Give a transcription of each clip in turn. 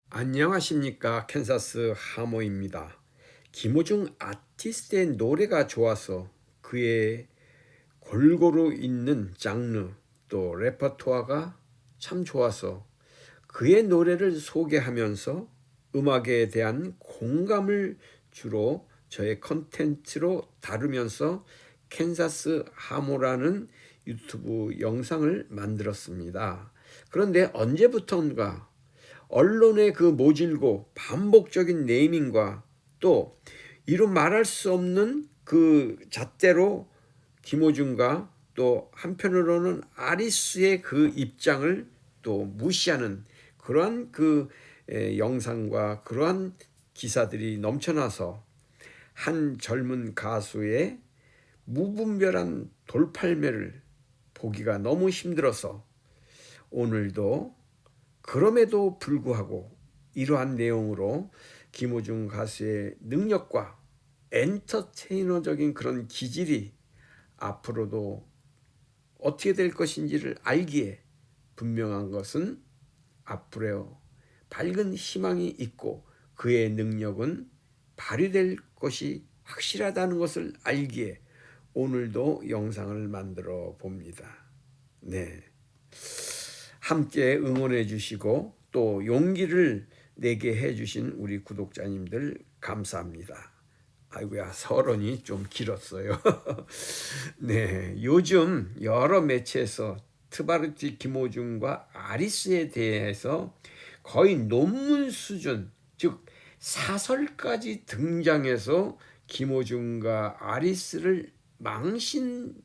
안녕하십니까. 캔사스 하모입니다. 김호중 아티스트의 노래가 좋아서 그의 골고루 있는 장르 또 레퍼토아가 참 좋아서 그의 노래를 소개하면서 음악에 대한 공감을 주로 저의 컨텐츠로 다루면서 캔사스 하모라는 유튜브 영상을 만들었습니다. 그런데 언제부턴가 언론의 그 모질고 반복적인 네이밍과 또 이루 말할 수 없는 그 잣대로 김호중과 또 한편으로는 아리수의 그 입장을 또 무시하는 그러한 영상과 그러한 기사들이 넘쳐나서 한 젊은 가수의 무분별한 돌팔매를 보기가 너무 힘들어서 오늘도 그럼에도 불구하고 이러한 내용으로 김호중 가수의 능력과 엔터테이너적인 그런 기질이 앞으로도 어떻게 될 것인지를 알기에 분명한 것은 앞으로 밝은 희망이 있고 그의 능력은 발휘될 것이 확실하다는 것을 알기에 오늘도 영상을 만들어 봅니다. 네. 함께 응원해 주시고 또 용기를 내게 해 주신 우리 구독자님들 감사합니다. 아이고야, 서론이 좀 길었어요. 네, 요즘 여러 매체에서 트바르티 김호중과 아리스에 대해서 거의 논문 수준, 즉 사설까지 등장해서 김호중과 아리스를 망신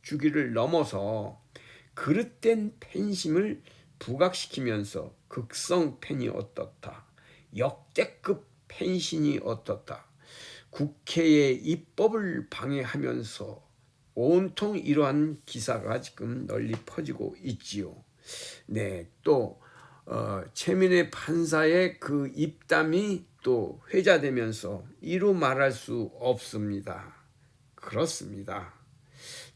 주기를 넘어서 그릇된 팬심을 부각시키면서 극성 팬이 어떻다, 역대급 팬신이 어떻다, 국회의 입법을 방해하면서 온통 이러한 기사가 지금 널리 퍼지고 있지요. 네, 또 최민희 판사의 그 입담이 또 회자되면서 이루 말할 수 없습니다. 그렇습니다.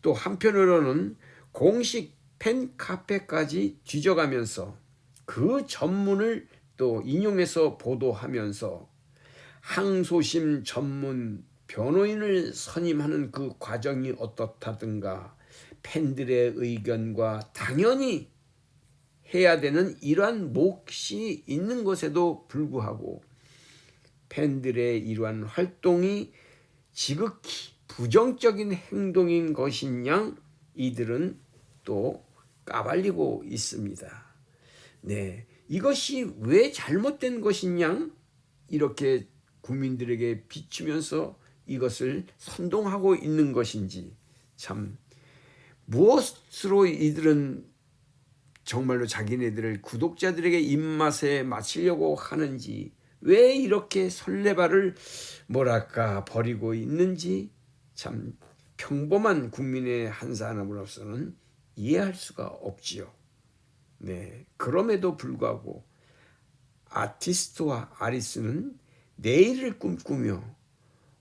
또 한편으로는 공식 팬카페까지 뒤져가면서 그 전문을 또 인용해서 보도하면서 항소심 전문 변호인을 선임하는 그 과정이 어떻다든가 팬들의 의견과 당연히 해야 되는 이러한 몫이 있는 것에도 불구하고 팬들의 이러한 활동이 지극히 부정적인 행동인 것인 양 이들은 또 까발리고 있습니다. 네, 이것이 왜 잘못된 것인 양 이렇게 국민들에게 비추면서 이것을 선동하고 있는 것인지 참 무엇으로 이들은 정말로 자기네들을 구독자들에게 입맛에 맞추려고 하는지 왜 이렇게 설레발을 버리고 있는지 참 평범한 국민의 한 사람으로서는 이해할 수가 없지요. 네, 그럼에도 불구하고 아티스트와 아리스는 내일을 꿈꾸며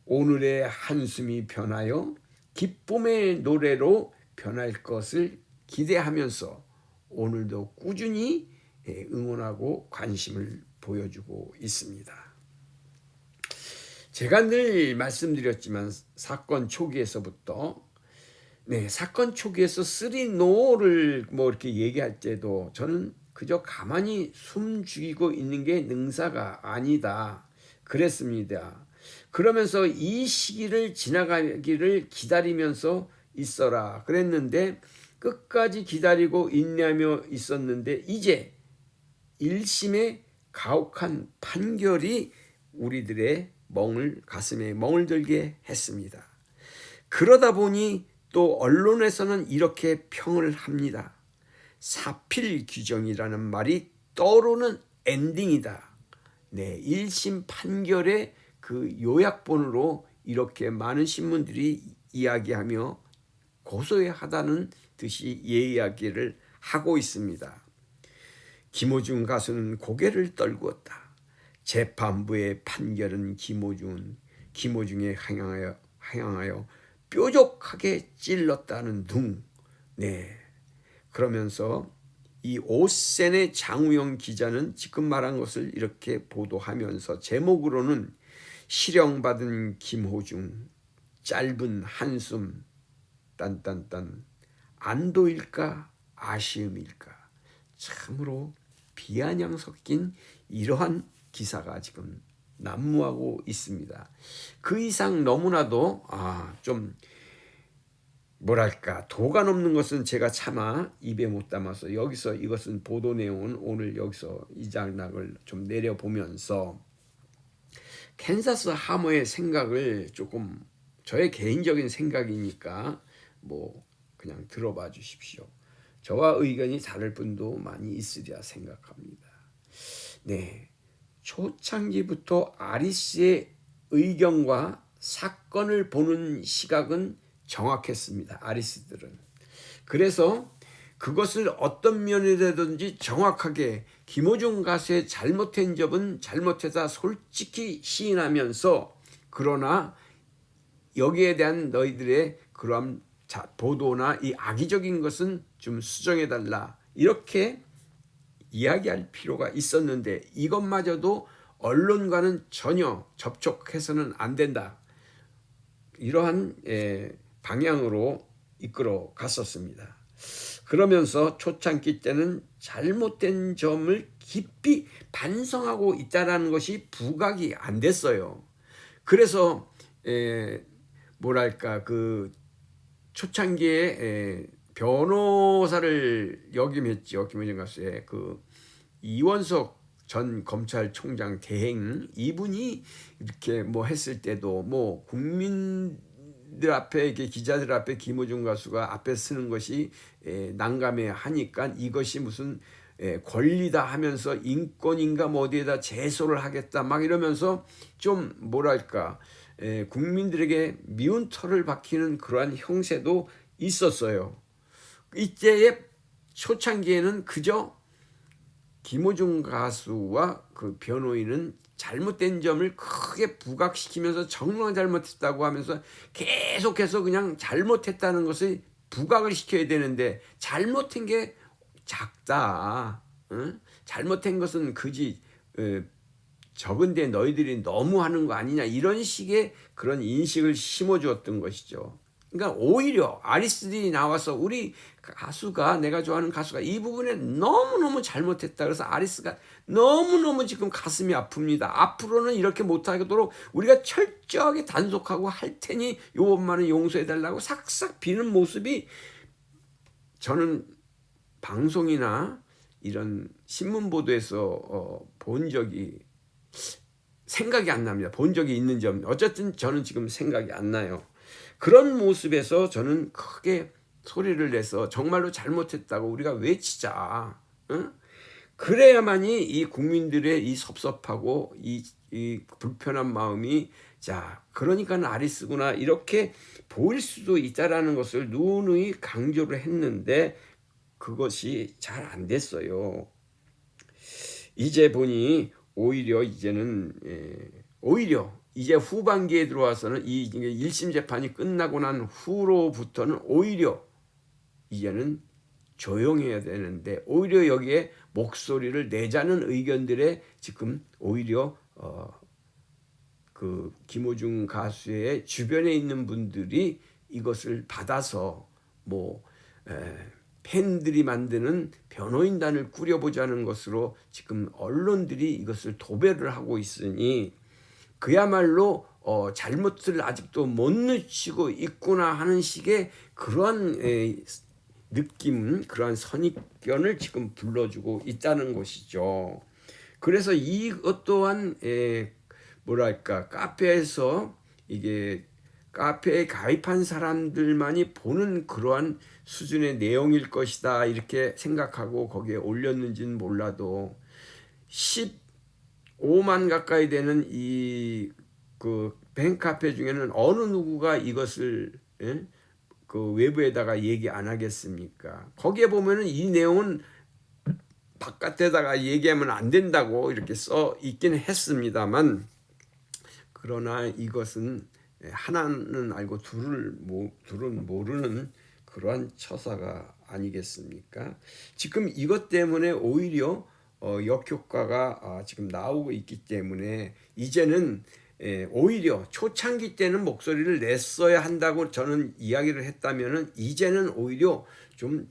오늘의 한숨이 변하여 기쁨의 노래로 변할 것을 기대하면서 오늘도 꾸준히 응원하고 관심을 보여주고 있습니다. 제가 늘 말씀드렸지만 사건 초기에서부터 사건 초기에서 쓰리 노를 이렇게 얘기할 때도 저는 그저 가만히 숨 죽이고 있는 게 능사가 아니다 그랬습니다. 그러면서 이 시기를 지나가기를 기다리면서 있어라 그랬는데 끝까지 기다리고 인내하며 있었는데 이제 1심의 가혹한 판결이 우리들의 가슴에 멍을 들게 했습니다. 그러다 보니 또 언론에서는 이렇게 평을 합니다. 사필 규정이라는 말이 떠오르는 엔딩이다. 네, 1심 판결의 그 요약본으로 이렇게 많은 신문들이 이야기하며 고소하다는 듯이 이야기를 하고 있습니다. 김호중 가수는 고개를 떨구었다. 재판부의 판결은 김호중에 향하여 뾰족하게 찔렀다는 둥. 네. 그러면서 이 오센의 장우영 기자는 지금 말한 것을 이렇게 보도하면서 제목으로는 실형받은 김호중, 짧은 한숨, 딴딴딴, 안도일까 아쉬움일까. 참으로 비아냥 섞인 이러한 기사가 지금 난무하고 있습니다. 그 이상 너무나도 좀 뭐랄까 도가 넘는 것은 제가 차마 입에 못 담아서 여기서 이것은 보도 내용은 오늘 여기서 이 장락을 좀 내려보면서 캔사스 하머의 생각을 조금 저의 개인적인 생각이니까 뭐 그냥 들어봐 주십시오. 저와 의견이 다를 분도 많이 있으리라 생각합니다. 네, 초창기부터 아리스의 의견과 사건을 보는 시각은 정확했습니다. 아리스들은. 그래서 그것을 어떤 면이라든지 정확하게 김호중 가수의 잘못된 점은 잘못해서 솔직히 시인하면서 그러나 여기에 대한 너희들의 그런 보도나 이 악의적인 것은 좀 수정해달라 이렇게 이야기할 필요가 있었는데 이것마저도 언론과는 전혀 접촉해서는 안 된다. 이러한 방향으로 이끌어 갔었습니다. 그러면서 초창기 때는 잘못된 점을 깊이 반성하고 있다는 것이 부각이 안 됐어요. 그래서 뭐랄까 그 초창기에 변호사를 역임했죠. 김호중 가수의 그 이원석 전 검찰총장 대행 이분이 이렇게 뭐 했을 때도 뭐 국민들 앞에 이렇게 기자들 앞에 김호중 가수가 앞에 쓰는 것이 난감해 하니까 이것이 무슨 권리다 하면서 인권인가 뭐 어디에다 제소를 하겠다 막 이러면서 좀 뭐랄까 국민들에게 미운 털을 박히는 그러한 형세도 있었어요. 이때의 초창기에는 그저 김호중 가수와 그 변호인은 잘못된 점을 크게 부각시키면서 정말 잘못했다고 하면서 계속해서 그냥 잘못했다는 것을 부각을 시켜야 되는데 잘못한 게 작다. 응? 잘못한 것은 그지 적은데 너희들이 너무 하는 거 아니냐 이런 식의 그런 인식을 심어주었던 것이죠. 그러니까 오히려 아리스들이 나와서 우리 가수가 내가 좋아하는 가수가 이 부분에 너무너무 잘못했다. 그래서 아리스가 너무너무 지금 가슴이 아픕니다. 앞으로는 이렇게 못하도록 우리가 철저하게 단속하고 할 테니 요것만은 용서해달라고 싹싹 비는 모습이 저는 방송이나 이런 신문 보도에서 본 적이 생각이 안 납니다. 본 적이 있는 점 어쨌든 저는 지금 생각이 안 나요. 그런 모습에서 저는 크게 소리를 내서 정말로 잘못했다고 우리가 외치자. 응? 그래야만이 이 국민들의 이 섭섭하고 이 불편한 마음이 자 그러니까 아리스구나 이렇게 보일 수도 있다라는 것을 누누이 강조를 했는데 그것이 잘 안 됐어요. 이제 보니 오히려 이제는 이제 후반기에 들어와서는 이 1심 재판이 끝나고 난 후로부터는 오히려 이제는 조용해야 되는데 오히려 여기에 목소리를 내자는 의견들에 지금 오히려 그 김호중 가수의 주변에 있는 분들이 이것을 받아서 뭐 팬들이 만드는 변호인단을 꾸려보자는 것으로 지금 언론들이 이것을 도배를 하고 있으니 그야말로 잘못을 아직도 못 늦추고 있구나 하는 식의 그러한 느낌, 그러한 선입견을 지금 불러주고 있다는 것이죠. 그래서 이것 또한 뭐랄까 카페에서 이게 카페에 가입한 사람들만이 보는 그러한 수준의 내용일 것이다 이렇게 생각하고 거기에 올렸는지는 몰라도 15만 가까이 되는 이 그 뱅카페 중에는 어느 누구가 이것을 그 외부에다가 얘기 안 하겠습니까? 거기에 보면은 이 내용은 바깥에다가 얘기하면 안 된다고 이렇게 써 있긴 했습니다만 그러나 이것은 하나는 알고 둘은 모르는 그러한 처사가 아니겠습니까? 지금 이것 때문에 오히려 역효과가 지금 나오고 있기 때문에 이제는 오히려 초창기 때는 목소리를 냈어야 한다고 저는 이야기를 했다면은 이제는 오히려 좀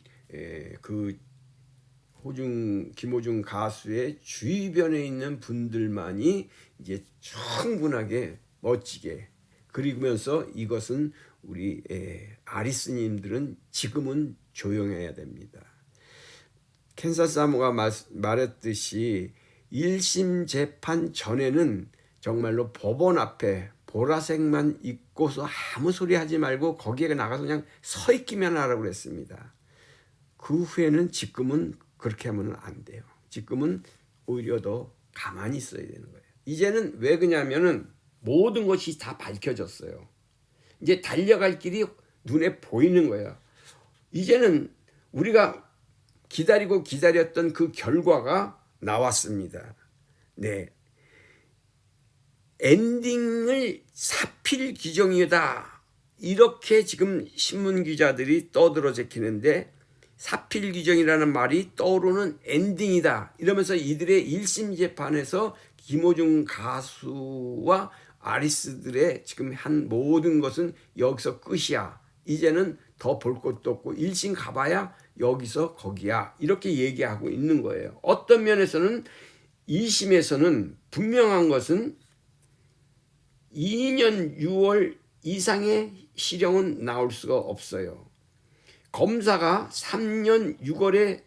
그 김호중 가수의 주변에 있는 분들만이 이제 충분하게 멋지게 그리면서 이것은 우리 아리스님들은 지금은 조용해야 됩니다. 캔사스 사모가 말했듯이 1심 재판 전에는 정말로 법원 앞에 보라색만 입고서 아무 소리 하지 말고 거기에 나가서 그냥 서 있기만 하라고 그랬습니다. 그 후에는 지금은 그렇게 하면 안 돼요. 지금은 오히려 더 가만히 있어야 되는 거예요. 이제는 왜 그러냐면은 모든 것이 다 밝혀졌어요. 이제 달려갈 길이 눈에 보이는 거예요. 이제는 우리가 기다리고 기다렸던 그 결과가 나왔습니다. 네. 엔딩을 사필 규정이다. 이렇게 지금 신문 기자들이 떠들어 제키는데 사필 규정이라는 말이 떠오르는 엔딩이다. 이러면서 이들의 1심 재판에서 김호중 가수와 아리스들의 지금 한 모든 것은 여기서 끝이야. 이제는 더 볼 것도 없고 1심 가봐야 여기서 거기야. 이렇게 얘기하고 있는 거예요. 어떤 면에서는 2심에서는 분명한 것은 2년 6월 이상의 실형은 나올 수가 없어요. 검사가 3년 6월에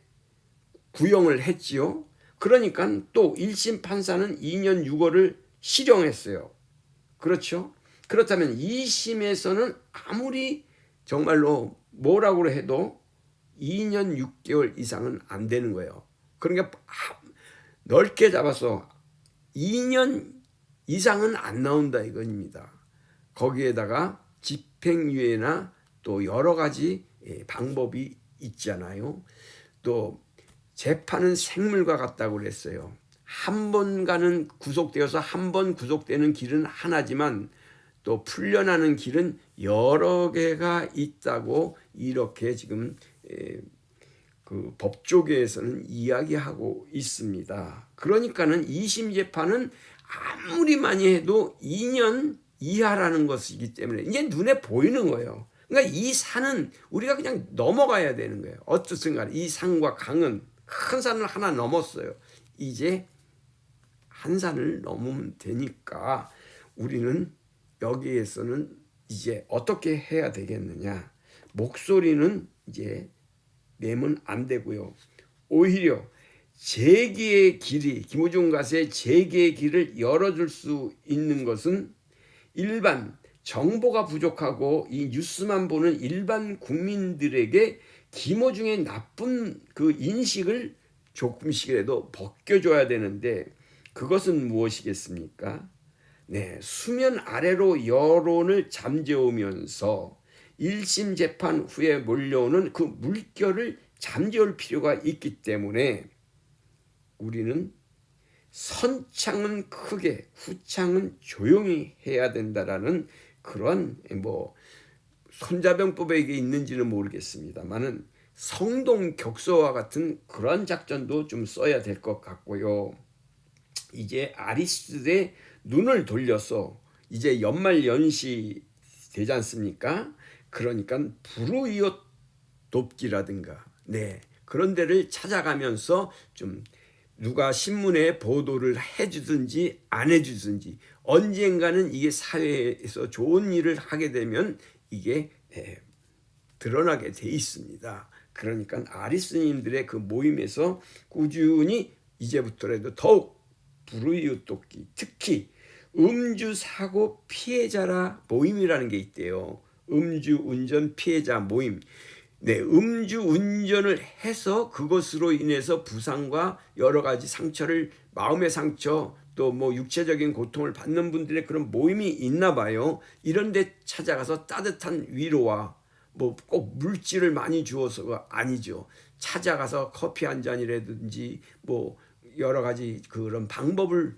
구형을 했지요. 그러니까 또 1심 판사는 2년 6월을 실형했어요. 그렇죠? 그렇다면 2심에서는 아무리 정말로 뭐라고 해도 2년 6개월 이상은 안 되는 거예요. 그러니까 넓게 잡아서 2년 이상은 안 나온다 이겁니다. 거기에다가 집행유예나 또 여러 가지 방법이 있잖아요. 또 재판은 생물과 같다고 그랬어요. 한 번 가는 구속되어서 한 번 구속되는 길은 하나지만 또 풀려나는 길은 여러 개가 있다고 이렇게 지금 그 법조계에서는 이야기하고 있습니다. 그러니까는 2심 재판은 아무리 많이 해도 2년 이하라는 것이기 때문에 이게 눈에 보이는 거예요. 그러니까 이 산은 우리가 그냥 넘어가야 되는 거예요. 어떻든 간에 이 산과 강은 큰 산을 하나 넘었어요. 이제 한 산을 넘으면 되니까 우리는 여기에서는 이제 어떻게 해야 되겠느냐. 목소리는 이제 내면 안 되고요. 오히려 재기의 길이 김호중 가수의 재기의 길을 열어줄 수 있는 것은 일반 정보가 부족하고 이 뉴스만 보는 일반 국민들에게 김호중의 나쁜 그 인식을 조금씩이라도 벗겨줘야 되는데 그것은 무엇이겠습니까? 네, 수면 아래로 여론을 잠재우면서 1심 재판 후에 몰려오는 그 물결을 잠재울 필요가 있기 때문에 우리는 선창은 크게 후창은 조용히 해야 된다라는 그런 손자병법에 있는지는 모르겠습니다만은 성동격서와 같은 그런 작전도 좀 써야 될 것 같고요. 이제 아리스들의 눈을 돌려서 이제 연말연시 되지 않습니까? 그러니까 불우이웃 돕기라든가 그런 데를 찾아가면서 좀 누가 신문에 보도를 해주든지 안 해주든지 언젠가는 이게 사회에서 좋은 일을 하게 되면 이게 드러나게 돼 있습니다. 그러니까 아리스님들의 그 모임에서 꾸준히 이제부터라도 더욱 불우이웃 돕기, 특히 음주사고 피해자라 모임이라는 게 있대요. 음주운전 피해자 모임. 음주운전을 해서 그것으로 인해서 부상과 여러 가지 상처를 마음의 상처 또 육체적인 고통을 받는 분들의 그런 모임이 있나 봐요. 이런 데 찾아가서 따뜻한 위로와 꼭 물질을 많이 주어서가 아니죠. 찾아가서 커피 한 잔이라든지 여러 가지 그런 방법을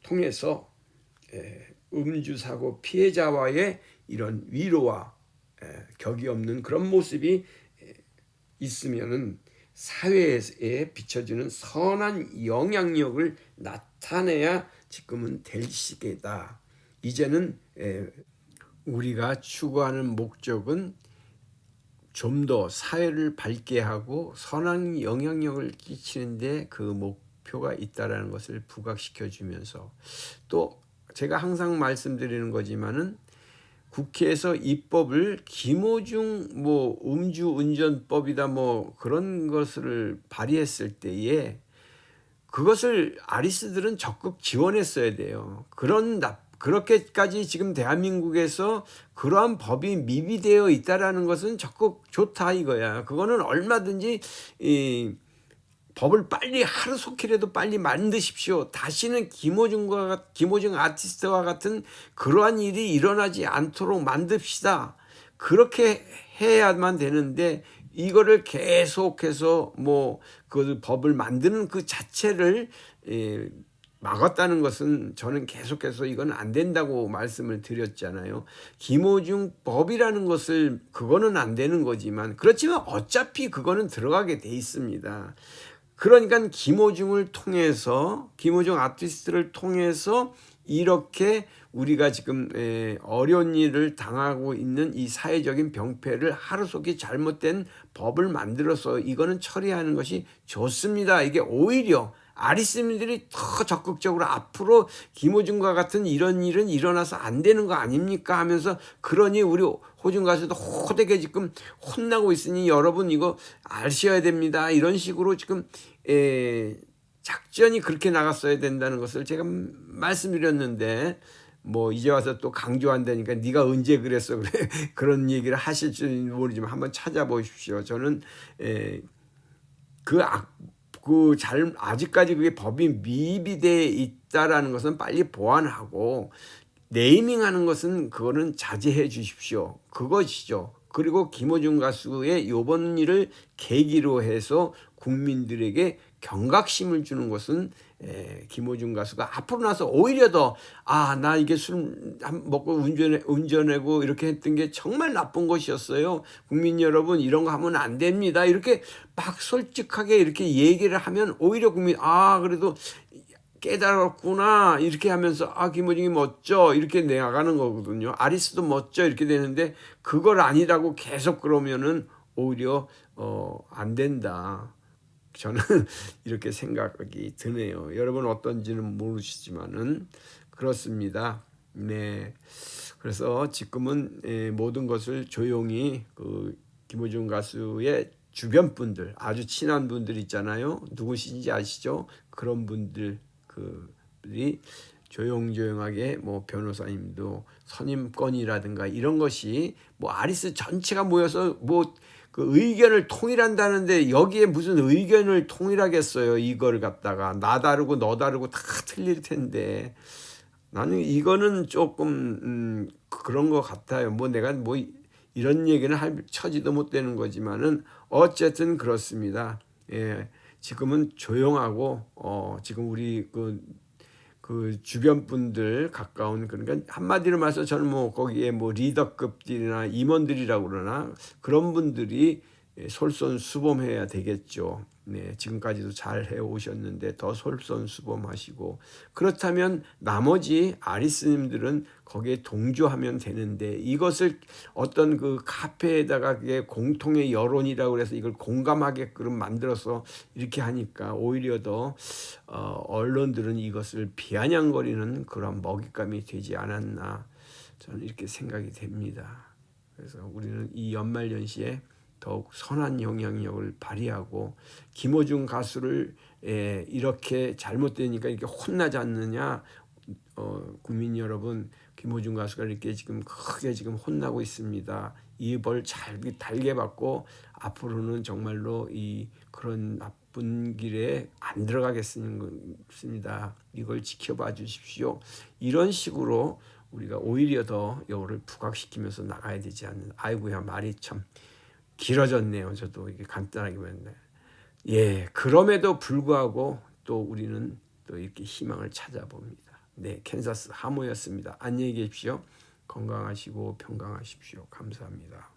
통해서 음주사고 피해자와의 이런 위로와 격이 없는 그런 모습이 있으면은 사회에 비춰지는 선한 영향력을 나타내야 지금은 될 시기다. 이제는 우리가 추구하는 목적은 좀 더 사회를 밝게 하고 선한 영향력을 끼치는데 그 목표가 있다라는 것을 부각시켜 주면서, 또 제가 항상 말씀드리는 거지만은 국회에서 입법을 김어중 뭐 음주운전법이다 뭐 그런 것을 발의했을 때에 그것을 아리스들은 적극 지원했어야 돼요. 그렇게까지 지금 대한민국에서 그러한 법이 미비되어 있다라는 것은 적극 좋다 이거야. 그거는 얼마든지 이 법을 빨리 하루속히라도 빨리 만드십시오. 다시는 김어중 아티스트와 같은 그러한 일이 일어나지 않도록 만듭시다. 그렇게 해야만 되는데 이거를 계속해서 뭐 그 법을 만드는 그 자체를 막았다는 것은 저는 계속해서 이건 안 된다고 말씀을 드렸잖아요. 김어중 법이라는 것을 그거는 안 되는 거지만, 그렇지만 어차피 그거는 들어가게 돼 있습니다. 그러니까 김어중을 통해서, 김어중 아티스트를 통해서 이렇게 우리가 지금 어려운 일을 당하고 있는 이 사회적인 병폐를 하루속히 잘못된 법을 만들어서 이거는 처리하는 것이 좋습니다. 이게 오히려 아리스민들이 더 적극적으로 앞으로 김어중과 같은 이런 일은 일어나서 안 되는 거 아닙니까 하면서, 그러니 우리 호중 가수도 호되게 지금 혼나고 있으니 여러분 이거 아셔야 됩니다. 이런 식으로 지금 작전이 그렇게 나갔어야 된다는 것을 제가 말씀드렸는데, 뭐 이제 와서 또 강조한다니까 네가 언제 그랬어 그래 그런 얘기를 하실지 모르지만 한번 찾아보십시오. 저는 아직까지 그게 법이 미비되어 있다라는 것은 빨리 보완하고, 네이밍하는 것은 그거는 자제해 주십시오. 그것이죠. 그리고 김어중 가수의 요번 일을 계기로 해서 국민들에게 경각심을 주는 것은 김어중 가수가 앞으로 나서 오히려 더 나 이게 술 먹고 운전하고 이렇게 했던 게 정말 나쁜 것이었어요. 국민 여러분 이런 거 하면 안 됩니다. 이렇게 막 솔직하게 이렇게 얘기를 하면 오히려 그래도 깨달았구나 이렇게 하면서 김어중이 멋져 이렇게 나가는 거거든요. 아리스도 멋져 이렇게 되는데, 그걸 아니라고 계속 그러면은 오히려 안 된다. 저는 이렇게 생각이 드네요. 여러분 어떤지는 모르시지만은 그렇습니다. 네. 그래서 지금은 모든 것을 조용히 김어중 가수의 주변 분들, 아주 친한 분들 있잖아요. 누구신지 아시죠? 그런 분들이 조용조용하게 뭐 변호사님도 선임권이라든가 이런 것이 뭐 아리스 전체가 모여서 뭐 그 의견을 통일한다는데 여기에 무슨 의견을 통일하겠어요. 이걸 갖다가 나 다르고 너 다르고 다 틀릴 텐데, 나는 이거는 조금 그런 것 같아요. 뭐 내가 뭐 이런 얘기는 할 처지도 못 되는 거지만은 어쨌든 그렇습니다. 지금은 조용하고 지금 우리 그 주변 분들 가까운, 그러니까 한마디로 말해서 저는 뭐 거기에 뭐 리더급들이나 임원들이라고 그러나 그런 분들이 솔선수범해야 되겠죠. 네, 지금까지도 잘 해오셨는데 더 솔선수범하시고, 그렇다면 나머지 아리스님들은 거기에 동조하면 되는데, 이것을 어떤 그 카페에다가 그게 공통의 여론이라고 해서 이걸 공감하게끔 만들어서 이렇게 하니까 오히려 더 언론들은 이것을 비아냥거리는 그런 먹잇감이 되지 않았나, 저는 이렇게 생각이 됩니다. 그래서 우리는 이 연말연시에 더욱 선한 영향력을 발휘하고, 김어중 가수를 이렇게 잘못되니까 이렇게 혼나지 않느냐. 국민 여러분, 김어중 가수가 이렇게 지금 크게 지금 혼나고 있습니다. 이 벌 잘 달게 받고 앞으로는 정말로 그런 나쁜 길에 안 들어가겠습니다. 이걸 지켜봐 주십시오. 이런 식으로 우리가 오히려 더 이거를 부각시키면서 나가야 되지 않는. 아이고야, 말이 참 길어졌네요. 저도 이게 간단하게 말했는데, 그럼에도 불구하고 또 우리는 또 이렇게 희망을 찾아봅니다. 네, 캔사스 하모였습니다. 안녕히 계십시오. 건강하시고 평강하십시오. 감사합니다.